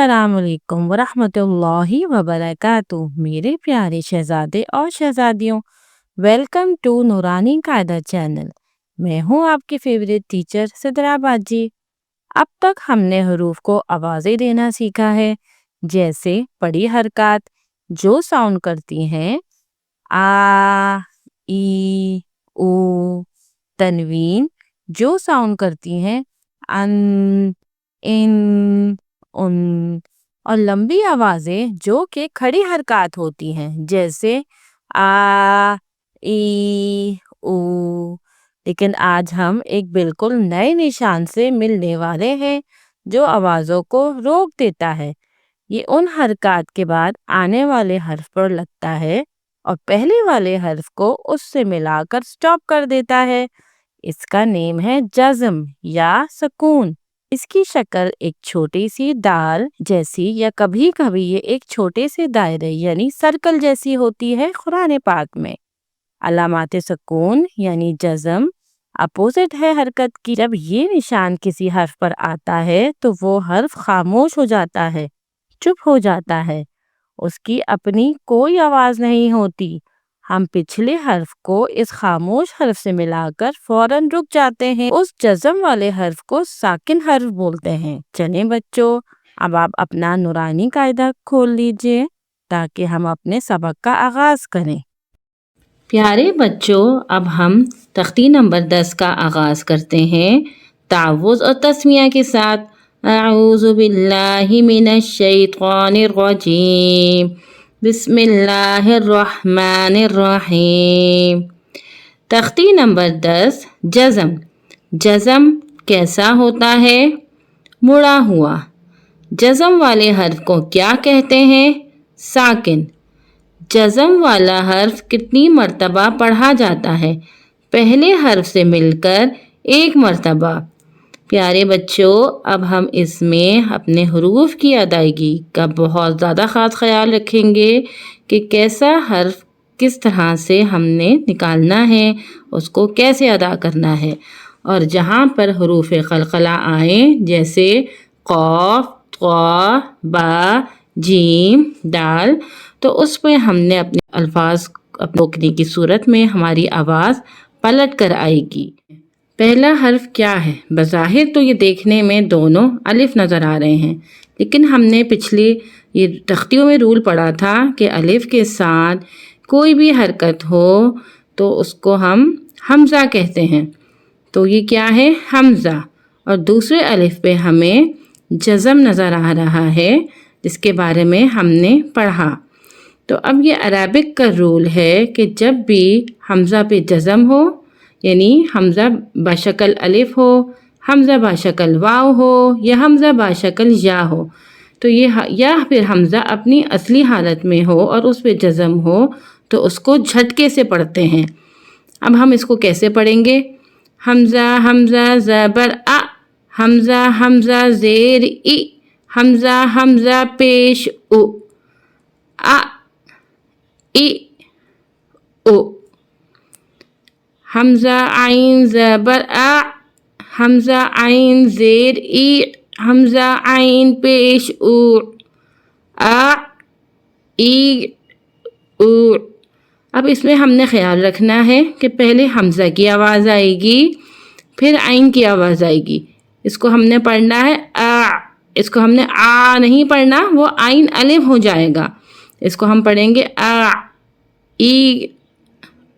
السلام علیکم ورحمۃ اللہ وبرکاتہ میرے پیارے شہزادے اور شہزادیوں، ویلکم ٹو نورانی قاعدہ چینل۔ میں ہوں آپ کی فیوریٹ ٹیچر سدرا باجی۔ اب تک ہم نے حروف کو آوازیں دینا سیکھا ہے، جیسے بڑی حرکات جو ساؤنڈ کرتی ہیں آ، ای، او، تنوین جو ساؤنڈ کرتی ہیں ان، ان، ان، اور لمبی آوازیں جو کہ کھڑی حرکات ہوتی ہیں، جیسے آ، ای، او۔ لیکن آج ہم ایک بالکل نئے نشان سے ملنے والے ہیں جو آوازوں کو روک دیتا ہے۔ یہ ان حرکات کے بعد آنے والے حرف پر لگتا ہے اور پہلے والے حرف کو اس سے ملا کر سٹاپ کر دیتا ہے۔ اس کا نیم ہے جزم یا سکون۔ اس کی شکل ایک چھوٹی سی دال جیسی یا کبھی کبھی یہ ایک چھوٹے سے دائرے یعنی سرکل جیسی ہوتی ہے۔ قرآن پاک میں علامات سکون یعنی جزم اپوزٹ ہے حرکت کی۔ جب یہ نشان کسی حرف پر آتا ہے تو وہ حرف خاموش ہو جاتا ہے، چپ ہو جاتا ہے، اس کی اپنی کوئی آواز نہیں ہوتی۔ ہم پچھلے حرف کو اس خاموش حرف سے ملا کر فوراً رک جاتے ہیں۔ اس جزم والے حرف کو ساکن حرف بولتے ہیں۔ چلیں بچوں، اب آپ اپنا نورانی قاعدہ کھول لیجئے تاکہ ہم اپنے سبق کا آغاز کریں۔ پیارے بچوں، اب ہم تختی نمبر 10 کا آغاز کرتے ہیں تعوذ اور تسمیہ کے ساتھ۔ اعوذ باللہ من الشیطان الرجیم، بسم اللہ الرحمن الرحیم۔ تختی نمبر 10 جزم۔ جزم کیسا ہوتا ہے؟ مڑا ہوا۔ جزم والے حرف کو کیا کہتے ہیں؟ ساکن۔ جزم والا حرف کتنی مرتبہ پڑھا جاتا ہے؟ پہلے حرف سے مل کر ایک مرتبہ۔ پیارے بچوں، اب ہم اس میں اپنے حروف کی ادائیگی کا بہت زیادہ خاص خیال رکھیں گے کہ کیسا حرف کس طرح سے ہم نے نکالنا ہے، اس کو کیسے ادا کرنا ہے۔ اور جہاں پر حروف قلقلہ آئیں جیسے قاف، طا، با، جیم، دال، تو اس پہ ہم نے اپنے الفاظ روکنے کی صورت میں ہماری آواز پلٹ کر آئے گی۔ پہلا حرف کیا ہے؟ بظاہر تو یہ دیکھنے میں دونوں الف نظر آ رہے ہیں، لیکن ہم نے پچھلی یہ تختیوں میں رول پڑھا تھا کہ الف کے ساتھ کوئی بھی حرکت ہو تو اس کو ہم حمزہ کہتے ہیں۔ تو یہ کیا ہے؟ حمزہ۔ اور دوسرے الف پہ ہمیں جزم نظر آ رہا ہے جس کے بارے میں ہم نے پڑھا۔ تو اب یہ عربک کا رول ہے کہ جب بھی حمزہ پہ جزم ہو، یعنی حمزہ بشکل الف ہو، حمزہ بشکل واو ہو یا حمزہ بشکل یا ہو، تو یہ یا پھر حمزہ اپنی اصلی حالت میں ہو اور اس پہ جزم ہو تو اس کو جھٹکے سے پڑھتے ہیں۔ اب ہم اس کو کیسے پڑھیں گے؟ حمزہ حمزہ زبر ا، حمزہ حمزہ زیر ای، حمزہ حمزہ پیش او، ا، ای، او۔ حمزہ عین زبر ا، حمزہ عین زیر ای، حمزہ عین پیش او، ا، ای، او۔ اب اس میں ہم نے خیال رکھنا ہے کہ پہلے حمزہ کی آواز آئے گی، پھر عین کی آواز آئے گی۔ اس کو ہم نے پڑھنا ہے آ، اس کو ہم نے آ نہیں پڑھنا، وہ عین الف ہو جائے گا۔ اس کو ہم پڑھیں گے آ، ای،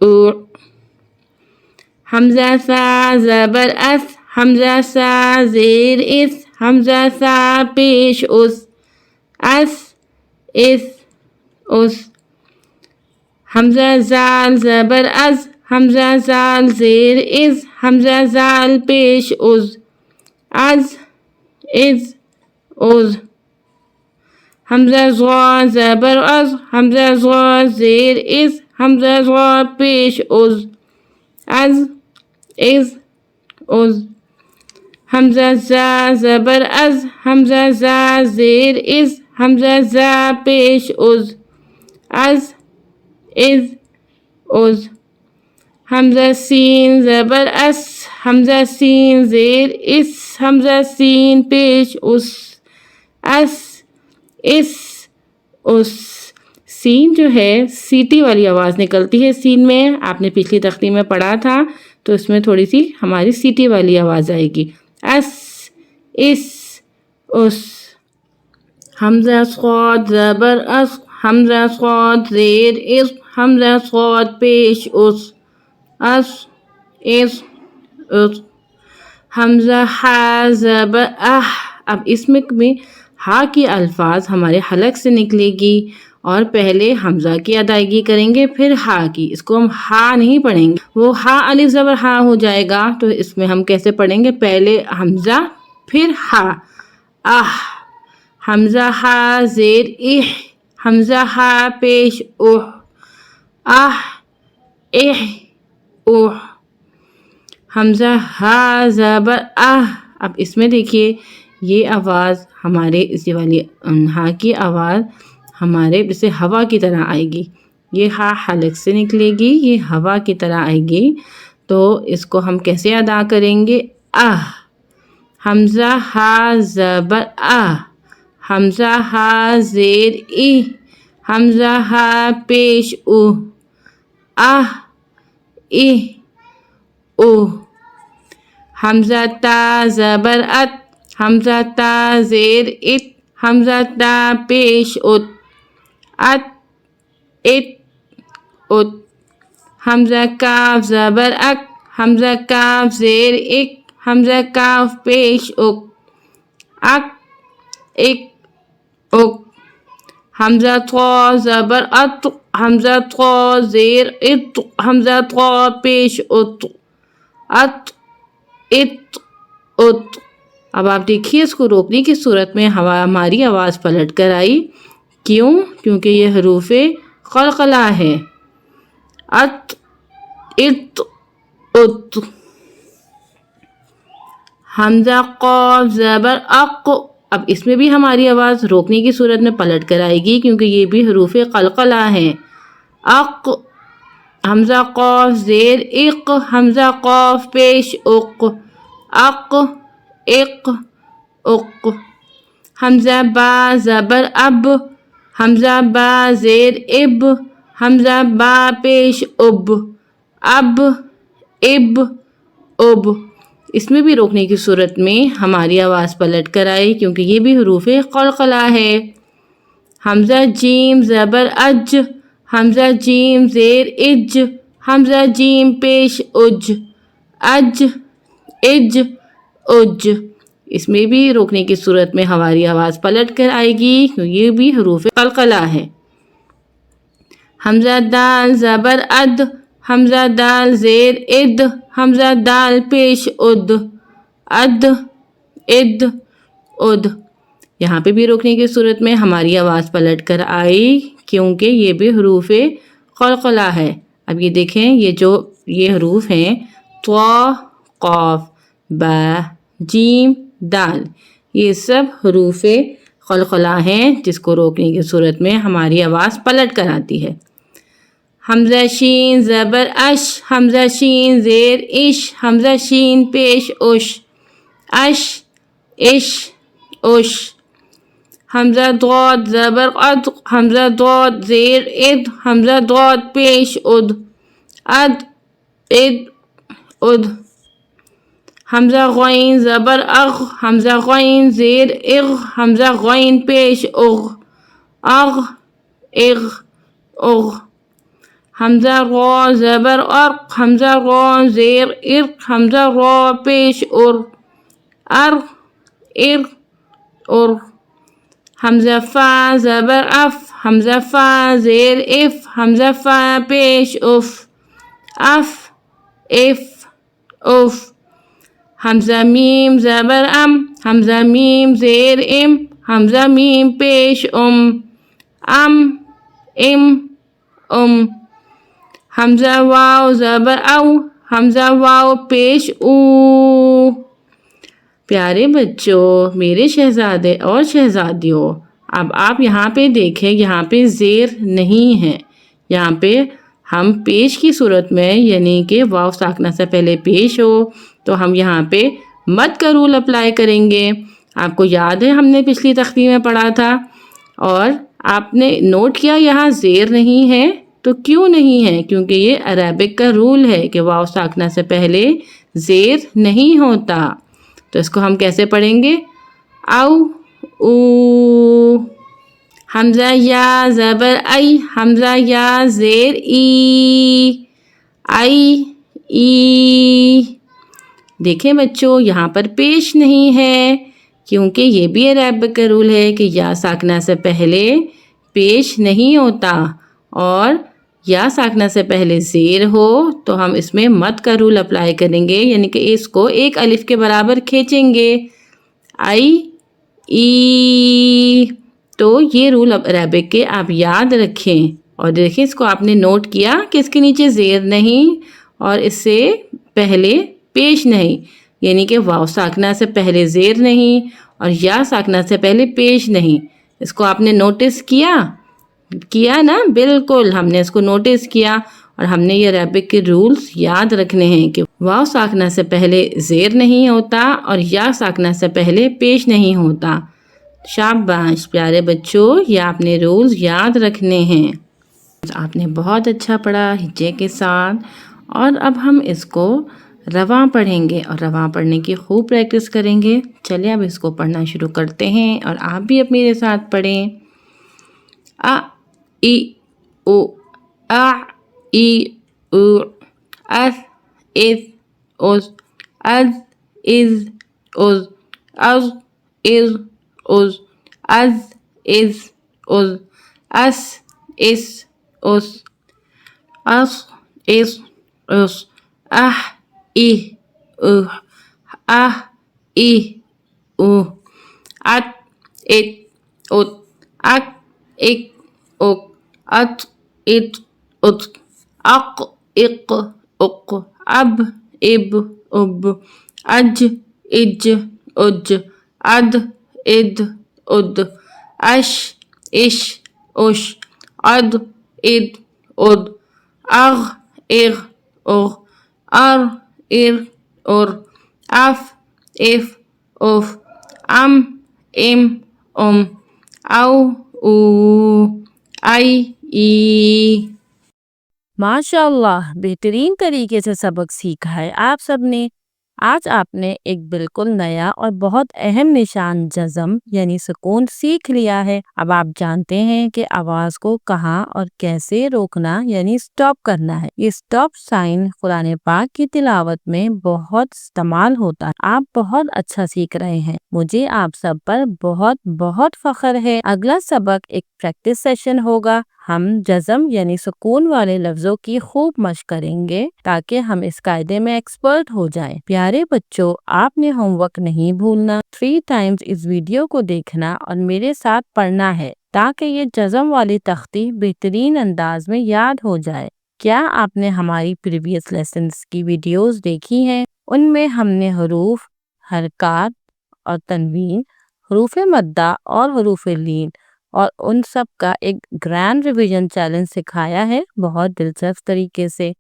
او۔ حمزہ سا زبر اس، حمزہ سا زیر اس، حمزہ سا پیش اس، اس، اس، اس۔ حمزہ زال زبر از، حمزہ زال زیر از، حمزہ زال پیش از، از، از، از۔ حمزہ زا زبر از، حمزہ زا زیر از، حمزہ زا پیش از، از، از، از۔ حمزہ زا زبر از، حمزہ زا زیر از، حمزہ زا پیش از، از، از، از۔ حمزہ سین زبر اس، حمزہ سین زیر اس، حمزہ سین پیش اس، اس، اس اس سین جو ہے سیٹی والی آواز نکلتی ہے سین میں. آپ نے پچھلی تختی میں پڑھا تھا تو اس میں تھوڑی سی ہماری سیٹی والی آواز آئے گی. اس اس اس. حمزہ صاد زبر اس، حمزہ صاد زیر اس، حمزہ صاد پیش اس اس. حمزہ ہا زبر اہ. اب اس میں ہا کی الفاظ ہمارے حلق سے نکلے گی اور پہلے حمزہ کی ادائیگی کریں گے پھر ہا کی. اس کو ہم ہا نہیں پڑھیں گے، وہ ہا الف زبر ہا ہو جائے گا. تو اس میں ہم کیسے پڑھیں گے؟ پہلے حمزہ پھر ہا. اہ. حمزہ ہا زیر اہ، حمزہ ہا پیش اوہ. اہ اہ اوہ. حمزہ ہا زبر اہ. اب اس میں دیکھیے یہ آواز ہمارے اسی والی ہا کی آواز ہمارے جیسے ہوا کی طرح آئے گی. یہ ہا حلق سے نکلے گی، یہ ہوا کی طرح آئے گی. تو اس کو ہم کیسے ادا کریں گے؟ اہ. حمزہ ہا زبر اہ، حمزہ ہا زیر ای، حمزہ ہا پیش اوہ. اہ ای اوہ. حمزہ تا زبر ات، حمزہ تا زیر ات، حمزہ تا پیش ات. ات ات ات. حمزہ کاف زبر اک، حمزہ کاف زیر اک، حمزہ کاف پیش اک. اک اک اک. حمزہ طا زبر ات، حمزہ طا زیر ات، حمزہ طا پیش ات. ات ات ات. اب آپ دیکھیے اس کو روکنے کی صورت میں ہماری آواز پلٹ کر آئی. کیوں؟ کیونکہ یہ حروف قلقلہ ہے. ات ات ات. حمزہ قاف زبر اق. اب اس میں بھی ہماری آواز روکنے کی صورت میں پلٹ کر آئے گی کیونکہ یہ بھی حروف قلقلہ ہیں. اق. حمزہ قاف زیر اق، حمزہ قاف پیش اق. اق اق اق. حمزہ با زبر اب، حمزہ با زیر اب، حمزہ با پیش اب. اب اب اب. اس میں بھی روکنے کی صورت میں ہماری آواز پلٹ کر آئی کیونکہ یہ بھی حروف قلقلہ ہے. حمزہ جیم زبر اج، حمزہ جیم زیر اج، حمزہ جیم پیش اج. اج اج اج. اس میں بھی روکنے کی صورت میں ہماری آواز پلٹ کر آئے گی کیونکہ یہ بھی حروف قلقلہ ہے. حمزہ دال زبر اد، حمزہ دال زیر اد، حمزہ دال پیش اد. اد اد اد. یہاں پہ بھی روکنے کی صورت میں ہماری آواز پلٹ کر آئی کیونکہ یہ بھی حروف قلقلہ ہے. اب یہ دیکھیں یہ حروف ہیں طا، قاف، با، جیم، دال. یہ سب حروف قلقلہ ہیں جس کو روکنے کی صورت میں ہماری آواز پلٹ کر آتی ہے. حمزہ شین زبر اش، حمزہ شین زیر اش، حمزہ شین پیش اش. اش اش اش. حمزہ ضاد زبر اد، حمزہ ضاد زیر اد، حمزہ ضاد پیش اد. اد اد اد. حمزہ غین زبر اغ، حمزہ غین زیر اغ، حمزہ غین پیش اغ. اغ اغ اغ. حمزہ را زبر ارق، حمزہ را زیر ارق، حمزہ را پیش ار. ار ار ار. حمزہ فا زبر اف، حمزہ فا زیر اف، حمزہ فا پیش اف. اف اف اف. حمزہ میم زبر ام، حمزہ میم زیر ام، حمزہ میم پیش ام. ام ام ام. حمزہ واو زبر او، حمزہ واو پیش او. پیارے بچوں، میرے شہزادے اور شہزادیوں، اب آپ یہاں پہ دیکھیں یہاں پہ زیر نہیں ہے. یہاں پہ ہم پیش کی صورت میں یعنی کہ واو ساکنہ سے پہلے پیش ہو تو ہم یہاں پہ مد کا رول اپلائی کریں گے. آپ کو یاد ہے ہم نے پچھلی تختی میں پڑھا تھا اور آپ نے نوٹ کیا یہاں زیر نہیں ہے، تو کیوں نہیں ہے؟ کیونکہ یہ عربک کا رول ہے کہ واو ساکنہ سے پہلے زیر نہیں ہوتا۔ تو اس کو ہم کیسے پڑھیں گے؟ او او، حمزہ یا زبر ای، حمزہ یا زیر ای، آئی ای۔ دیکھیں بچوں یہاں پر پیش نہیں ہے، کیونکہ یہ بھی عربک کا رول ہے کہ یا ساکنہ سے پہلے پیش نہیں ہوتا، اور یا ساکنہ سے پہلے زیر ہو تو ہم اس میں مد کا رول اپلائی کریں گے، یعنی کہ اس کو ایک الف کے برابر کھینچیں گے، آئی ای۔ تو یہ رول عربک کے آپ یاد رکھیں، اور دیکھیں اس کو آپ نے نوٹ کیا کہ اس کے نیچے زیر نہیں اور اس سے پہلے پیش نہیں، یعنی کہ واو ساکنہ سے پہلے زیر نہیں اور یا ساکنہ سے پہلے پیش نہیں۔ اس کو آپ نے نوٹس کیا نا؟ بالکل ہم نے اس کو نوٹس کیا، اور ہم نے یہ عربک کے رولز یاد رکھنے ہیں کہ واو ساکنہ سے پہلے زیر نہیں ہوتا اور یا ساکنہ سے پہلے پیش نہیں ہوتا۔ شاباش پیارے بچوں، یہ آپ نے رولز یاد رکھنے ہیں۔ آپ نے بہت اچھا پڑھا ہجے کے ساتھ، اور اب ہم اس کو رواں پڑھیں گے اور رواں پڑھنے کی خوب پریکٹس کریں گے۔ چلیے اب اس کو پڑھنا شروع کرتے ہیں، اور آپ بھی اب میرے ساتھ پڑھیں۔ آ ای او، آ ای او، اس از اوز، از از اوز، از از اوز، از از اوز، اس اس اوز، اس اس اوز، اہ ای او، اہ ای او، ات ات اوت، اک اک اوک، ات ات اوت، اق اق اق، اب اب اب، اج اج اج، اد اد اد، اش اش اوش، اد اد اد، اغ اغ اغ، ار ار اور، اف اف اوف، ام ام ام، او او، آئی ای۔ ماشاء اللہ بہترین طریقے سے سبق سیکھا ہے آپ سب نے۔ آج آپ نے ایک بالکل نیا اور بہت اہم نشان جزم یعنی سکون سیکھ لیا ہے۔ اب آپ جانتے ہیں کہ آواز کو کہاں اور کیسے روکنا یعنی سٹاپ کرنا ہے۔ یہ سٹاپ سائن قرآن پاک کی تلاوت میں بہت استعمال ہوتا ہے۔ آپ بہت اچھا سیکھ رہے ہیں، مجھے آپ سب پر بہت بہت فخر ہے۔ اگلا سبق ایک پریکٹس سیشن ہوگا۔ ہم جزم یعنی سکون والے لفظوں کی خوب مشق کریں گے تاکہ ہم اس قاعدے میں ایکسپرٹ ہو جائیں۔ پیارے بچوں، آپ نے ہوم ورک نہیں بھولنا، 3 ٹائمز اس ویڈیو کو دیکھنا اور میرے ساتھ پڑھنا ہے تاکہ یہ جزم والی تختی بہترین انداز میں یاد ہو جائے۔ کیا آپ نے ہماری پریویس لیسنز کی ویڈیوز دیکھی ہیں؟ ان میں ہم نے حروف، حرکات اور تنوین، حروف مدہ اور حروف لین اور ان سب کا ایک گرینڈ ریویژن چیلنج سکھایا ہے بہت دلچسپ طریقے سے۔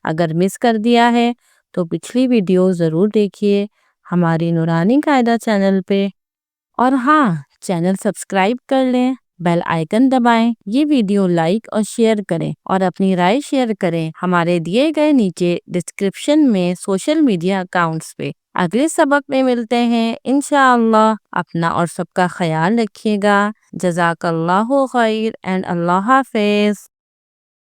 اگر مس کر دیا ہے تو پچھلی ویڈیو ضرور دیکھیے ہماری نورانی قاعدہ چینل پہ، اور ہاں چینل سبسکرائب کر لیں، بیل آئیکن دبائیں، یہ ویڈیو لائک اور شیئر کریں اور اپنی رائے شیئر کریں ہمارے دیے گئے نیچے ڈسکرپشن میں سوشل میڈیا اکاؤنٹس پہ۔ اگلے سبق میں ملتے ہیں انشاءاللہ۔ اپنا اور سب کا خیال رکھیے گا۔ جزاک اللہ خیر اینڈ اللہ حافظ۔